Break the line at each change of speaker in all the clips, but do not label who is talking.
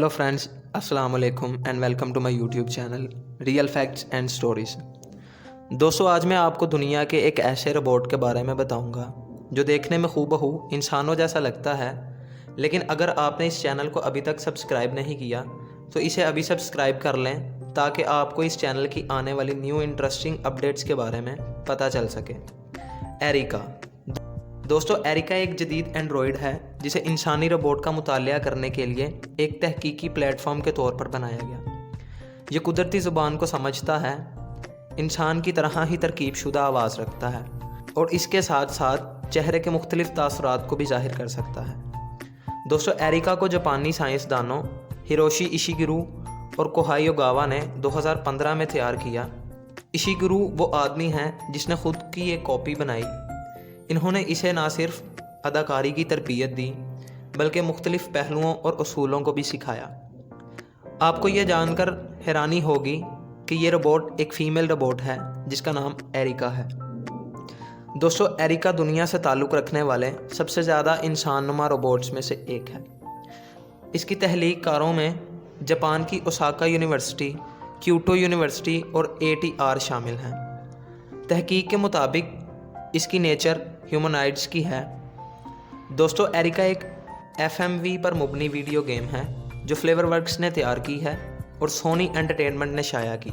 Hello friends, अस्सलाम वालेकुम and welcome to my YouTube channel real facts and stories. दोस्तों, आज मैं आपको दुनिया के एक ऐसे रोबोट के बारे में बताऊंगा जो देखने में हूबहू इंसानों जैसा लगता है। लेकिन अगर आपने इस चैनल को अभी तक सब्सक्राइब नहीं किया तो इसे अभी सब्सक्राइब कर लें ताकि आपको इस चैनल की आने वाली न्यू इंटरेस्टिंग अपडेट्स के बारे में पता चल सके। एरिका। दोस्तों, एरिका एक जदीद एंड्रॉयड है जिसे इंसानी रोबोट का मुतालिया करने के लिए एक तहकीकी प्लेटफॉर्म के तौर पर बनाया गया। ये कुदरती ज़ुबान को समझता है, इंसान की तरह ही तरकीब शुदा आवाज़ रखता है और इसके साथ साथ चेहरे के मुख्तलिफ तासुरात को भी जाहिर कर सकता है। दोस्तों, एरिका को जापानी साइंसदानों हिरोशी इशिगिरो और कोहाई ओगावा ने 2015 में तैयार किया। इशिगिरो वो आदमी हैं जिसने खुद की एक कॉपी बनाई। इन्होंने इसे ना सिर्फ अदाकारी की तरबियत दी बल्कि मुख्तलिफ पहलुओं और उसूलों को भी सिखाया। आपको ये जानकर हैरानी होगी कि ये रोबोट एक फ़ीमेल रोबोट है जिसका नाम एरिका है। दोस्तों, एरिका दुनिया से ताल्लुक़ रखने वाले सबसे ज़्यादा इंसानुमा रोबोट्स में से एक है। इसकी तहलीक कारों में जापान की ओसाका यूनिवर्सिटी, क्योटो यूनिवर्सिटी और ATR शामिल हैं। तहकीक के मुताबिक इसकी नेचर ह्यूमनॉइड्स की है। दोस्तों, एरिका एक FMV पर मुबनी वीडियो गेम है जो फ्लेवरवर्क्स ने तैयार की है और सोनी एंटरटेनमेंट ने शाया की।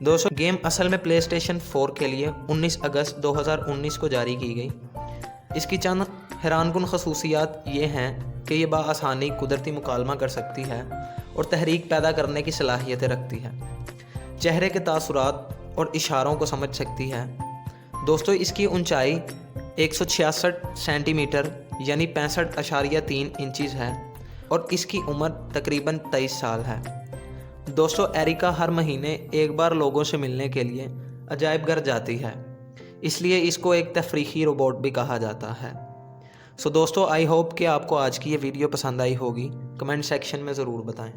दोस्तों, गेम असल में PlayStation 4 के लिए 19 अगस्त 2019 को जारी की गई। इसकी चंद हैरानकुन खसूसियात ये हैं कि ये बआसानी कुदरती मुकालमा कर सकती है और तहरीक पैदा करने की सलाहियतें रखती है। चेहरे के तासुरात और इशारों को समझ सकती है। दोस्तों, इसकी ऊंचाई 166 सेंटीमीटर यानी 65.3 इंचज़ है और इसकी उम्र तकरीबन 23 साल है। दोस्तों, एरिका हर महीने एक बार लोगों से मिलने के लिए अजायब घर जाती है, इसलिए इसको एक तफरीही रोबोट भी कहा जाता है। दोस्तों, आई होप कि आपको आज की ये वीडियो पसंद आई होगी। कमेंट सेक्शन में ज़रूर बताएं।